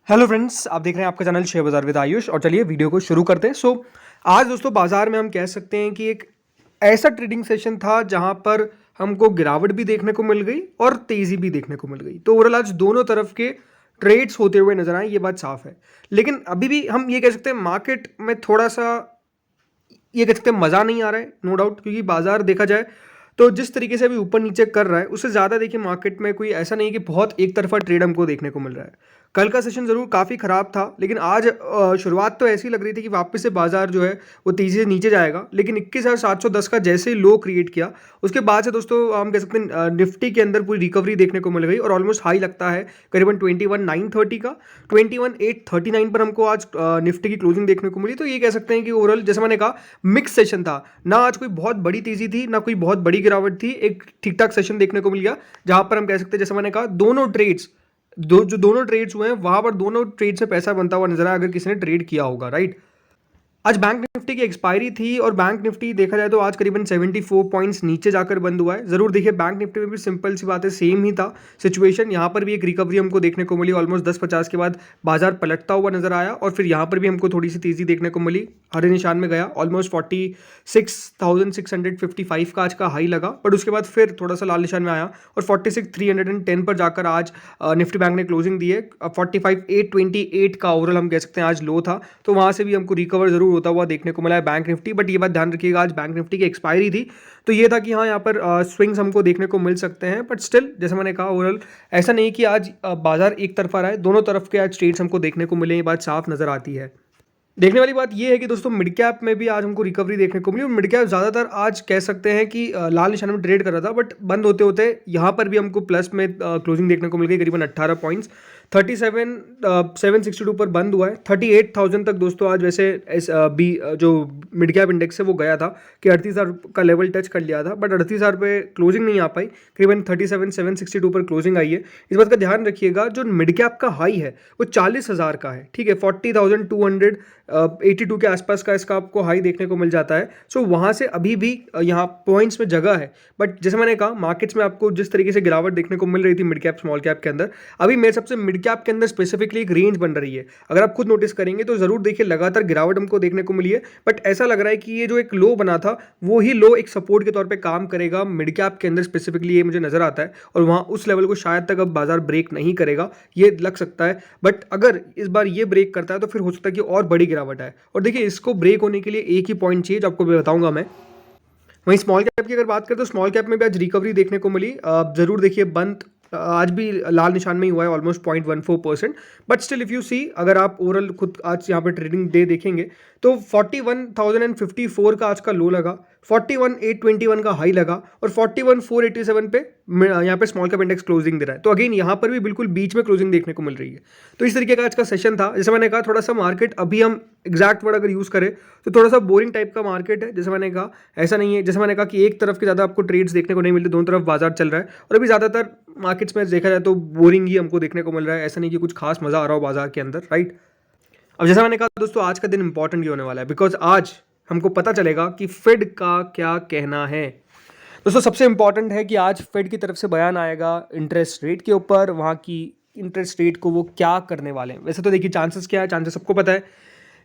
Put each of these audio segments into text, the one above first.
Hello friends, आप देख रहे हैं आपका चैनल शेयर बाजार विद आयुष। और चलिए वीडियो को शुरू करते हैं। आज दोस्तों बाजार में हम कह सकते हैं कि एक ऐसा ट्रेडिंग सेशन था जहां पर हमको गिरावट भी देखने को मिल गई और तेजी भी देखने को मिल गई। तो ओवरऑल आज दोनों तरफ के ट्रेड्स होते हुए नजर आए, ये बात साफ है। लेकिन अभी भी हम ये कह सकते हैं मार्केट में थोड़ा सा ये कह सकते हैं मज़ा नहीं आ रहा है, नो डाउट, क्योंकि बाजार देखा जाए तो जिस तरीके से अभी ऊपर नीचे कर रहा है उससे ज़्यादा देखिए मार्केट में कोई ऐसा नहीं है कि बहुत एक तरफा ट्रेड हमको देखने को मिल रहा है। कल का सेशन ज़रूर काफ़ी ख़राब था, लेकिन आज शुरुआत तो ऐसी लग रही थी कि वापस से बाजार जो है वो तेज़ी से नीचे जाएगा। लेकिन 21,710 का जैसे ही लो क्रिएट किया उसके बाद से दोस्तों हम कह सकते हैं निफ्टी के अंदर पूरी रिकवरी देखने को मिल गई और ऑलमोस्ट हाई लगता है करीबन 21,930 का। 21,839 पर हमको आज निफ्टी की क्लोजिंग देखने को मिली। तो ये कह सकते हैं कि ओवरऑल जैसे मैंने कहा मिक्स सेशन था, ना आज कोई बहुत बड़ी तेजी थी ना कोई बहुत बड़ी गिरावट थी। एक ठीक ठाक सेशन देखने को मिल गया जहां पर हम कह सकते हैं जैसे मैंने कहा दोनों ट्रेड्स हुए हैं वहां पर दोनों ट्रेड से पैसा बनता हुआ नजर आया अगर किसी ने ट्रेड किया होगा, राइट। आज बैंक निफ्टी की एक्सपायरी थी और बैंक निफ्टी देखा जाए तो आज करीबन 74 पॉइंट्स नीचे जाकर बंद हुआ है। जरूर देखिए बैंक निफ्टी में भी सिंपल सी बात है, सेम ही था सिचुएशन। यहाँ पर भी एक रिकवरी हमको देखने को मिली, ऑलमोस्ट 10-50 के बाद बाजार पलटता हुआ नजर आया और फिर यहाँ पर भी हमको थोड़ी सी तेजी देखने को मिली, हरे निशान में गया। ऑलमोस्ट 46,655 का आज का हाई लगा, बट उसके बाद फिर थोड़ा सा लाल निशान में आया और 46,310 पर जाकर आज निफ्टी बैंक ने क्लोजिंग दी है। 45,828 का ओवरऑल हम कह सकते हैं आज लो था, तो वहाँ से भी हमको रिकवर जरूर होता हुआ देखने को मिला है बैंक निफ्टी। बट ये बात ध्यान रखिएगा आज बैंक निफ्टी की एक्सपायरी थी, तो ये था कि हाँ यहाँ पर स्विंग्स हमको देखने को मिल सकते हैं। बट स्टिल जैसे मैंने कहा ओवरऑल ऐसा नहीं कि आज बाजार एक तरफा रहा है, दोनों तरफ के आज ट्रेड्स हमको देखने को मिले, ये बात साफ नजर आती है। देखने वाली बात यह है कि दोस्तों मिड कैप में भी आज हमको रिकवरी देखने को मिली और मिड कैप ज़्यादातर आज कह सकते हैं कि लाल निशान में ट्रेड कर रहा था, बट बंद होते होते यहाँ पर भी हमको प्लस में क्लोजिंग देखने को मिल गई, करीबन 18 पॉइंट्स। 37,762 पर बंद हुआ है। 38,000 तक दोस्तों आज वैसे जो मिड कैप इंडेक्स है वो गया था कि 38,000 का लेवल टच कर लिया था, बट 38,000 पे क्लोजिंग नहीं आ पाई, करीबन 37,762 पर क्लोजिंग आई है। इस बात का ध्यान रखिएगा जो मिड कैप का हाई है वो 40,000 का है, ठीक है। 40,282 के आसपास का इसका आपको हाई देखने को मिल जाता है। सो वहाँ से अभी भी यहाँ पॉइंट्स में जगह है, बट जैसे मैंने कहा मार्केट्स में आपको जिस तरीके से गिरावट देखने को मिल रही थी मिड कैप स्मॉल कैप के अंदर, अभी मेरे सबसे मिड कैप के अंदर स्पेसिफिकली एक रेंज बन रही है। अगर आप खुद नोटिस करेंगे तो जरूर देखिए लगातार गिरावट हमको देखने को मिली है, बट ऐसा लग रहा है कि ये जो एक लो बना था वो ही लो एक सपोर्ट के तौर पे काम करेगा मिड कैप के अंदर स्पेसिफिकली, ये मुझे नजर आता है। और वहाँ उस लेवल को शायद तक अब बाजार ब्रेक नहीं करेगा, ये लग सकता है। बट अगर इस बार ये ब्रेक करता है तो फिर हो सकता है कि और बड़ी गिरावट आए। और देखिए इसको ब्रेक होने के लिए एक ही पॉइंट चाहिए जो आपको बताऊंगा मैं। वहीं स्मॉल कैप की अगर बात करें तो स्मॉल कैप में भी आज रिकवरी देखने को मिली। जरूर देखिए बंद आज भी लाल निशान में ही हुआ है, almost 0.14%। But still if you see, अगर आप ओवरऑल खुद आज यहाँ पर ट्रेडिंग डे देखेंगे तो 41,054 का आज का लो लगा, 41,821 का हाई लगा और 41,487 पे यहाँ पे स्मॉल कैप इंडेक्स क्लोजिंग दे रहा है। तो अगेन यहाँ पर भी बिल्कुल बीच में क्लोजिंग देखने को मिल रही है। तो इस तरीके का आज का सेशन था। जैसे मैंने कहा थोड़ा सा मार्केट, अभी हम एग्जैक्ट वर्ड अगर यूज़ करें तो थोड़ा सा बोरिंग टाइप का मार्केट है। जैसे मैंने कहा ऐसा नहीं है, जैसे मैंने कहा कि एक तरफ के ज़्यादा आपको ट्रेड्स देखने को नहीं मिलते, दोनों तरफ बाजार चल रहा है और अभी ज़्यादातर मार्केट्स में देखा जाए तो बोरिंग ही हमको देखने को मिल रहा है। ऐसा नहीं कि कुछ खास मज़ा आ रहा हो बाजार के अंदर, राइट। अब जैसा मैंने कहा दोस्तों आज का दिन इंपॉर्टेंट ही होने वाला है, बिकॉज आज हमको पता चलेगा कि फेड का क्या कहना है। दोस्तों सबसे इंपॉर्टेंट है कि आज फेड की तरफ से बयान आएगा इंटरेस्ट रेट के ऊपर, वहाँ की इंटरेस्ट रेट को वो क्या करने वाले हैं। वैसे तो देखिए चांसेस क्या है, चांसेस सबको पता है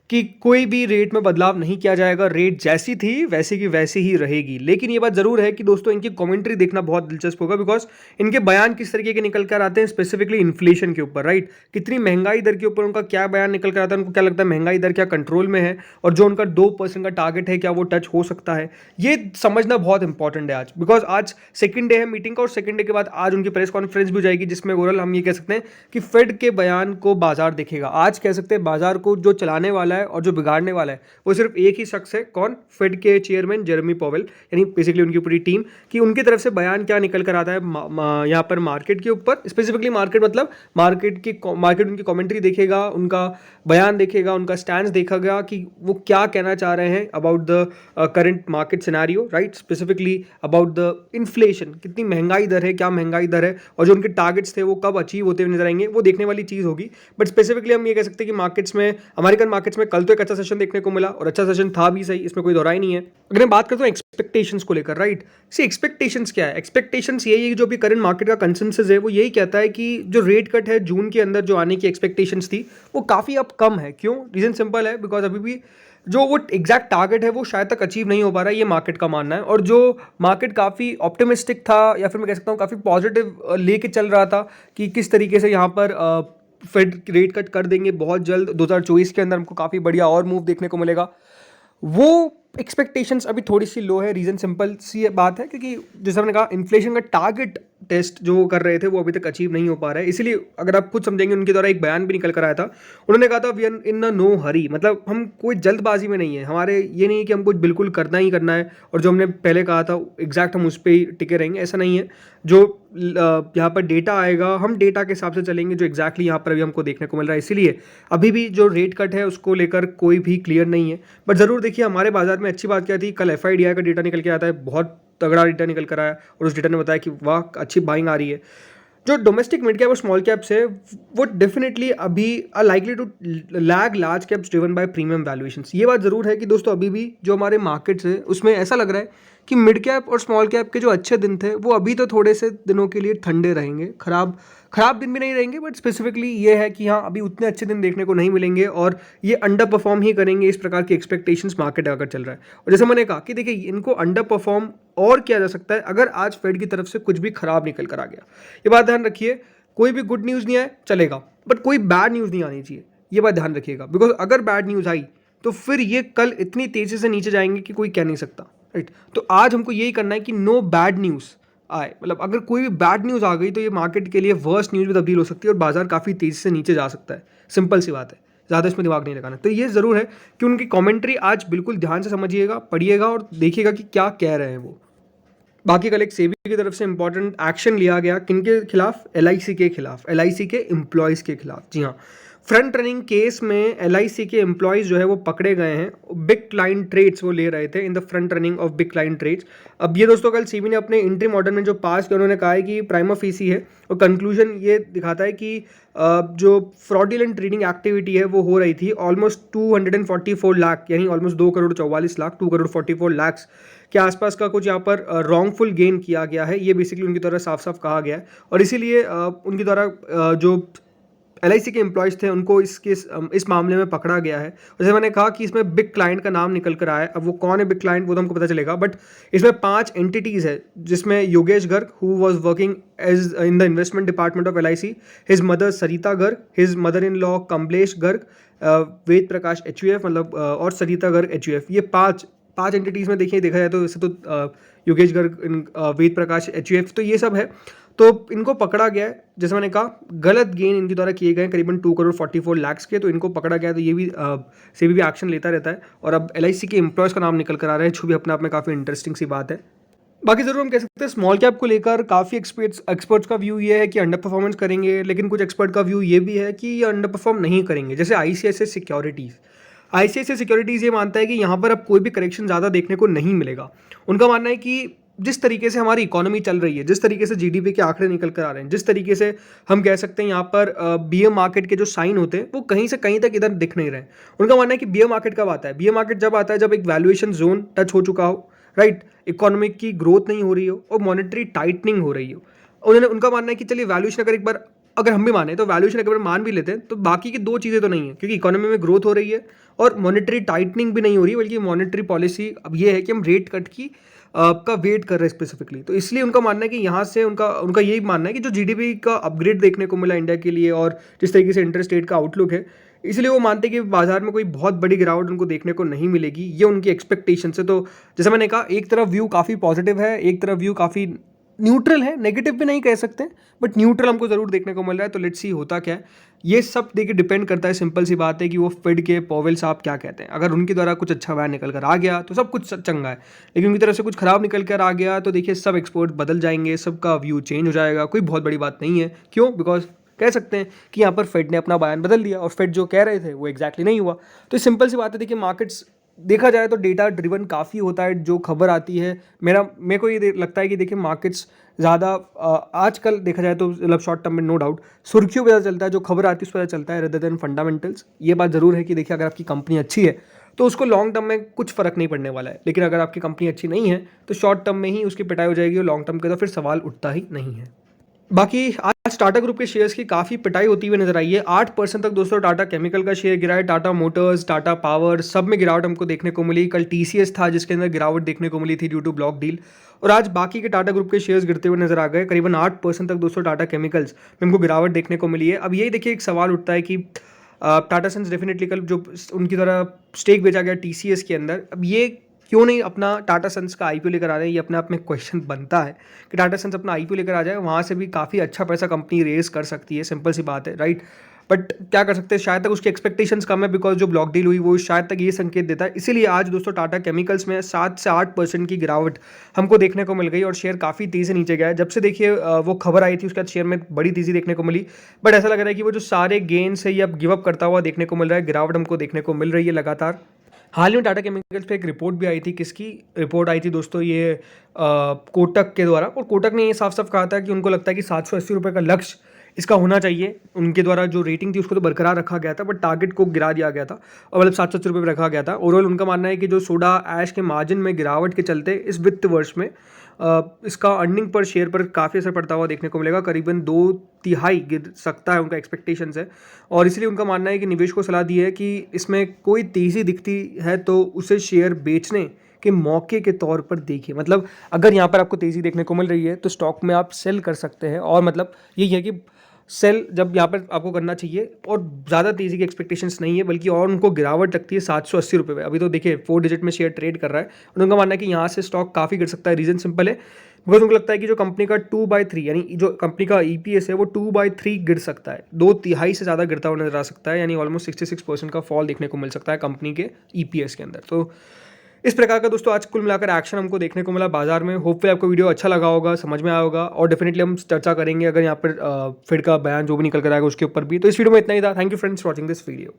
कि कोई भी रेट में बदलाव नहीं किया जाएगा, रेट जैसी थी वैसी की वैसी ही रहेगी। लेकिन ये बात जरूर है कि दोस्तों इनकी कमेंट्री देखना बहुत दिलचस्प होगा, बिकॉज इनके बयान किस तरीके के निकल कर आते हैं स्पेसिफिकली इन्फ्लेशन के ऊपर, राइट। कितनी महंगाई दर के ऊपर उनका क्या बयान निकल कर आता है, उनको क्या लगता है महंगाई दर क्या कंट्रोल में है और जो उनका 2% का टारगेट है क्या वो टच हो सकता है, ये समझना बहुत इंपॉर्टेंट है आज। बिकॉज आज सेकंड डे है मीटिंग का और सेकंड डे के बाद आज उनकी प्रेस कॉन्फ्रेंस भी हो जाएगी, जिसमें ओवरऑल हम ये कह सकते हैं कि फेड के बयान को बाजार देखेगा। आज कह सकते हैं बाजार को जो चलाने वाला है और जो बिगाड़ने वाला है वो सिर्फ एक ही शख्स है। कौन? फेड के चेयरमैन जेरेमी पॉवेल, यानी बेसिकली उनकी पूरी टीम, कि उनकी तरफ से बयान क्या निकल कर आता है यहाँ पर मार्केट के ऊपर। स्पेसिफिकली मार्केट मतलब मार्केट उनकी कमेंट्री देखेगा, उनका बयान देखेगा, उनका स्टैंड देखेगा कि वो क्या कहना चाह रहे हैं about the current market scenario, right. Specifically about the inflation, कितनी महंगाई दर है, क्या महंगाई दर है और जो उनके टारगेट्स थे वो कब अचीव होते हुए नजर आएंगे, वो देखने वाली चीज होगी। बट स्पेसिफिकली हम ये कह सकते हैं कि मार्केट्स में, अमेरिकन मार्केट्स में कल तो एक अच्छा सेशन देखने को मिला और अच्छा सेशन था भी सही, इसमें कोई दोहराई नहीं है। अगर मैं बात करता हूँ एक्सपेक्टेशंस को लेकर, राइट, सी एक्सपेक्टेशंस क्या है? एक्सपेक्टेशंस यही है कि जो भी करंट मार्केट का कंसेंसस है वो यही कहता है कि जो रेट कट है जून के अंदर जो आने की एक्सपेक्टेशंस थी वो काफ़ी अब कम है। क्यों? रीज़न सिंपल है, बिकॉज अभी भी जो वो एग्जैक्ट टारगेट है वो शायद तक अचीव नहीं हो पा रहा है, ये मार्केट का मानना है। और जो मार्केट काफ़ी ऑप्टिमिस्टिक था या फिर मैं कह सकता हूँ काफ़ी पॉजिटिव लेके चल रहा था कि किस तरीके से यहाँ पर फेड रेट कट कर देंगे बहुत जल्द, 2024 के अंदर हमको काफ़ी बढ़िया और मूव देखने को मिलेगा, वो एक्सपेक्टेशंस अभी थोड़ी सी लो है। रीज़न सिंपल सी बात है, क्योंकि जैसे हमने कहा इन्फ्लेशन का टारगेट टेस्ट जो कर रहे थे वो अभी तक अचीव नहीं हो पा रहा है। इसीलिए अगर आप खुद समझेंगे, उनके द्वारा एक बयान भी निकल कर आया था, उन्होंने कहा था we are in a no hurry, मतलब हम कोई जल्दबाजी में नहीं है, हमारे ये नहीं है कि हमको बिल्कुल करना ही करना है और जो हमने पहले कहा था एग्जैक्ट हम उस पर ही टिके रहेंगे, ऐसा नहीं है। जो यहाँ पर डेटा आएगा हम डेटा के हिसाब से चलेंगे, जो एग्जैक्टली यहाँ पर अभी हमको देखने को मिल रहा है। इसीलिए अभी भी जो रेट कट है उसको लेकर कोई भी क्लियर नहीं है। बट ज़रूर देखिए हमारे बाजार में अच्छी बात क्या थी, कल FIDI का डेटा निकल के आता है, बहुत तगड़ा डेटा निकल कर आया और उस डेटा ने बताया कि वाह अच्छी बाइंग आ रही है। जो डोमेस्टिक मिड कैप और स्मॉल कैप्स है वो डेफिनेटली अभी are likely to lag large caps driven by premium valuations. ये बात ज़रूर है कि दोस्तों अभी भी जो हमारे मार्केट्स है उसमें ऐसा लग रहा है कि मिड कैप और स्मॉल कैप के जो अच्छे दिन थे वो अभी तो थोड़े से दिनों के लिए ठंडे रहेंगे, खराब दिन भी नहीं रहेंगे, बट स्पेसिफिकली ये है कि हाँ अभी उतने अच्छे दिन देखने को नहीं मिलेंगे और ये अंडर परफॉर्म ही करेंगे। इस प्रकार की एक्सपेक्टेशंस मार्केट अगर चल रहा है, और जैसे मैंने कहा कि देखिए इनको अंडर परफॉर्म और किया जा सकता है अगर आज फेड की तरफ से कुछ भी खराब निकल कर आ गया। ये बात ध्यान रखिए, कोई भी गुड न्यूज़ नहीं आए चलेगा, बट कोई बैड न्यूज़ नहीं आनी चाहिए, ये बात ध्यान रखिएगा। बिकॉज अगर बैड न्यूज़ आई तो फिर ये कल इतनी तेज़ी से नीचे जाएंगे कि कोई कह नहीं सकता, राइट। तो आज हमको यही करना है कि नो बैड न्यूज़ आए, मतलब अगर कोई भी बैड न्यूज़ आ गई तो ये मार्केट के लिए वर्स्ट न्यूज़ में तब्दील हो सकती है और बाजार काफ़ी तेज़ी से नीचे जा सकता है। सिंपल सी बात है, ज़्यादा इसमें दिमाग नहीं लगाना। तो ये ज़रूर है कि उनकी कमेंट्री आज बिल्कुल ध्यान से समझिएगा, पढ़िएगा और देखिएगा कि क्या कह रहे हैं वो। बाकी कल एक सेबी की तरफ से इंपॉर्टेंट एक्शन लिया गया, किनके खिलाफ? LIC के खिलाफ, LIC के एम्प्लॉयज़ के खिलाफ। जी हाँ, फ्रंट रनिंग केस में LIC के एम्प्लॉयज़ जो है वो पकड़े गए हैं। बिग क्लाइंट ट्रेड्स वो ले रहे थे in the front running of big client trades. अब ये दोस्तों कल सेबी ने अपने इंट्रीम ऑर्डर में जो पास किया उन्होंने कहा है कि प्राइमा फेसी है और कंक्लूजन ये दिखाता है कि जो फ्रॉडुलेंट ट्रेडिंग एक्टिविटी है वो हो रही थी ऑलमोस्ट 244 लाख, यानी ऑलमोस्ट 2 करोड़ 44 लाख, 2 करोड़ 44 लाख के आसपास का कुछ यहाँ पर रॉन्गफुल गेन किया गया है। ये बेसिकली उनकी द्वारा साफ साफ कहा गया है और इसीलिए उनकी द्वारा जो LIC के एम्प्लॉयज़ थे उनको इस मामले में पकड़ा गया है। जैसे मैंने कहा कि इसमें बिग क्लाइंट का नाम निकल कर आया है। अब वो कौन है बिग क्लाइंट वो तो हमको पता चलेगा, बट इसमें 5 एंटिटीज़ है जिसमें Yogesh Garg who was working as in the investment department of LIC, his mother Sarita Garg, his mother in law Kamlesh Garg, Ved Prakash HUF मतलब और सरिता गर्ग HUF। ये पांच एंटिटीज़ में देखा जाए तो वैसे तो योगेश गर्ग, वेद प्रकाश HUF, तो ये सब है। तो इनको पकड़ा गया है, जैसे मैंने कहा गलत गेन इनके द्वारा किए गए करीबन 2 करोड़ 44 लाख के, तो इनको पकड़ा गया। तो ये भी सेबी भी एक्शन लेता रहता है और अब LIC के एम्प्लॉयज़ का नाम निकल कर आ रहा है, जो भी अपने आप में काफ़ी इंटरेस्टिंग सी बात है। बाकी ज़रूर हम कह सकते हैं स्मॉल कैप को लेकर काफ़ी एक्सपर्ट्स का व्यू ये है कि अंडर परफॉर्मेंस करेंगे, लेकिन कुछ एक्सपर्ट का व्यू ये भी है कि ये अंडर परफॉर्म नहीं करेंगे। जैसे ICICI सिक्योरिटीज़ ये मानता है कि यहाँ पर अब कोई भी करेक्शन ज़्यादा देखने को नहीं मिलेगा। उनका मानना है कि जिस तरीके से हमारी इकोनॉमी चल रही है, जिस तरीके से GDP के आंकड़े निकल कर आ रहे हैं, जिस तरीके से हम कह सकते हैं यहाँ पर BM मार्केट के जो साइन होते हैं वो कहीं से कहीं तक इधर दिख नहीं रहे। उनका मानना है कि BM मार्केट कब आता है? BM मार्केट जब आता है जब एक वैल्यूएशन जोन टच हो चुका हो, राइट, इकोनॉमिक की ग्रोथ नहीं हो रही हो और मॉनेटरी टाइटनिंग हो रही हो। उनका मानना है कि चलिए वैल्यूएशन अगर हम भी माने तो वैल्यूएशन अगर मान भी लेते हैं तो बाकी की दो चीज़ें तो नहीं है, क्योंकि इकोनॉमी में ग्रोथ हो रही है और मॉनेटरी टाइटनिंग भी नहीं हो रही है, बल्कि मॉनेटरी पॉलिसी अब ये है कि हम रेट कट की का वेट कर रहे हैं स्पेसिफिकली। तो इसलिए उनका मानना है कि यहाँ से उनका यही मानना है कि जो GDP का अपग्रेड देखने को मिला इंडिया के लिए और जिस तरीके से इंटरेस्ट रेट का आउटलुक है, इसलिए वो मानते हैं कि बाजार में कोई बहुत बड़ी गिरावट उनको देखने को नहीं मिलेगी। ये उनकी एक्सपेक्टेशन है। तो जैसा मैंने कहा एक तरफ व्यू काफ़ी पॉजिटिव है, एक तरफ व्यू काफ़ी न्यूट्रल है, नेगेटिव भी नहीं कह सकते, बट न्यूट्रल हमको ज़रूर देखने को मिल रहा है। तो लेट्स सी होता क्या है। ये सब देखिए डिपेंड करता है, सिंपल सी बात है कि वो फेड के पॉवेल साहब क्या कहते हैं। अगर उनके द्वारा कुछ अच्छा बयान निकल कर आ गया तो सब कुछ चंगा है, लेकिन उनकी तरफ से कुछ खराब निकल कर आ गया तो देखिए सब एक्सपोर्ट बदल जाएंगे, सबका व्यू चेंज हो जाएगा। कोई बहुत बड़ी बात नहीं है। क्यों? बिकॉज कह सकते हैं कि यहाँ पर फेड ने अपना बयान बदल दिया और फेड जो कह रहे थे वो एग्जैक्टली नहीं हुआ। तो सिंपल सी बात है, देखिए मार्केट्स देखा जाए तो डेटा ड्रिवन काफ़ी होता है जो खबर आती है। मेरे को ये लगता है कि देखिए मार्केट्स ज़्यादा आजकल देखा जाए तो मतलब शॉर्ट टर्म में नो डाउट सुर्खियों पे ज़्यादा चलता है, जो खबर आती है उस पर ज़्यादा चलता है रेदर देन फंडामेंटल्स। ये बात ज़रूर है कि देखिए अगर आपकी कंपनी अच्छी है तो उसको लॉन्ग टर्म में कुछ फ़र्क नहीं पड़ने वाला है, लेकिन अगर आपकी कंपनी अच्छी नहीं है तो शॉर्ट टर्म में ही उसकी पिटाई हो जाएगी और लॉन्ग टर्म के तो फिर सवाल उठता ही नहीं है। बाकी आज टाटा ग्रुप के शेयर्स की काफ़ी पिटाई होती हुई नजर आई है। 8% तक दोस्तों टाटा केमिकल का शेयर गिरा है, टाटा मोटर्स, टाटा पावर सब में गिरावट हमको देखने को मिली। कल टीसीएस था जिसके अंदर गिरावट देखने को मिली थी ड्यू टू ब्लॉक डील, और आज बाकी के टाटा ग्रुप के शेयर्स गिरते हुए नजर आ गए। करीबन 8% तक दोस्तों टाटा केमिकल्स में हमको गिरावट देखने को मिली है। अब यही देखिए एक सवाल उठता है कि टाटा सन्स डेफिनेटली कल जो उनकी तरह स्टेक बेचा गया टीसीएस के अंदर, अब ये क्यों नहीं अपना टाटा सन्स का आईपीओ लेकर आ रहे हैं, ये अपने आप में क्वेश्चन बनता है कि टाटा सन्स अपना आईपीओ लेकर आ जाए, वहाँ से भी काफ़ी अच्छा पैसा कंपनी रेज कर सकती है, सिंपल सी बात है, राइट। बट क्या कर सकते हैं, शायद तक उसकी एक्सपेक्टेशंस कम है बिकॉज जो ब्लॉक डील हुई वो शायद तक ये संकेत देता है। इसीलिए आज दोस्तों टाटा केमिकल्स में 7 से 8% की गिरावट हमको देखने को मिल गई और शेयर काफ़ी तेज़ी नीचे गया है। जब से देखिए वो खबर आई थी उसके बाद शेयर में बड़ी तेज़ी देखने को मिली, बट ऐसा लग रहा है कि वो जो सारे गेन्स है ये अब गिव अप करता हुआ देखने को मिल रहा है, गिरावट हमको देखने को मिल रही है लगातार। हाल ही में टाटा केमिकल्स पे एक रिपोर्ट भी आई थी, किसकी रिपोर्ट आई थी दोस्तों, ये कोटक के द्वारा, और कोटक ने ये साफ साफ कहा था कि उनको लगता है कि 780 रुपये का लक्ष्य इसका होना चाहिए। उनके द्वारा जो रेटिंग थी उसको तो बरकरार रखा गया था बट टारगेट को गिरा दिया गया था, और मतलब 770 रुपये पर रखा गया था। ओवरऑल उनका मानना है कि जो सोडा ऐश के मार्जिन में गिरावट के चलते इस वित्त वर्ष में इसका अर्निंग पर शेयर पर काफ़ी असर पड़ता हुआ देखने को मिलेगा, करीबन 2/3 गिर सकता है, उनका एक्सपेक्टेशंस है। और इसलिए उनका मानना है कि निवेश को सलाह दी है कि इसमें कोई तेज़ी दिखती है तो उसे शेयर बेचने के मौके के तौर पर देखिए। मतलब अगर यहाँ पर आपको तेज़ी देखने को मिल रही है तो स्टॉक में आप सेल कर सकते हैं, और मतलब यही है कि सेल जब यहाँ पर आपको करना चाहिए, और ज़्यादा तेज़ी की एक्सपेक्टेशंस नहीं है, बल्कि और उनको गिरावट लगती है 780 रुपये पे। अभी तो देखिए 4 डिजिट में शेयर ट्रेड कर रहा है, और उनका मानना है कि यहाँ से स्टॉक काफ़ी गिर सकता है। रीज़न सिंपल है, बिकॉज उनको लगता है कि जो कंपनी का 2/3 यानी जो कंपनी का ईपीएस है वो 2/3 गिर सकता है, 2/3 से ज़्यादा गिरता हुआ नजर आ सकता है, यानी ऑलमोस्ट 66% का फॉल देखने को मिल सकता है कंपनी के ईपीएस के अंदर। तो इस प्रकार का दोस्तों आज कुल मिलाकर एक्शन हमको देखने को मिला बाजार में। होपफुली आपको वीडियो अच्छा लगा होगा, समझ में आया होगा, और डेफिनेटली हम चर्चा करेंगे अगर यहाँ पर फिर का बयान जो भी निकल कर आएगा उसके ऊपर भी। तो इस वीडियो में इतना ही था। Thank you friends for watching this video.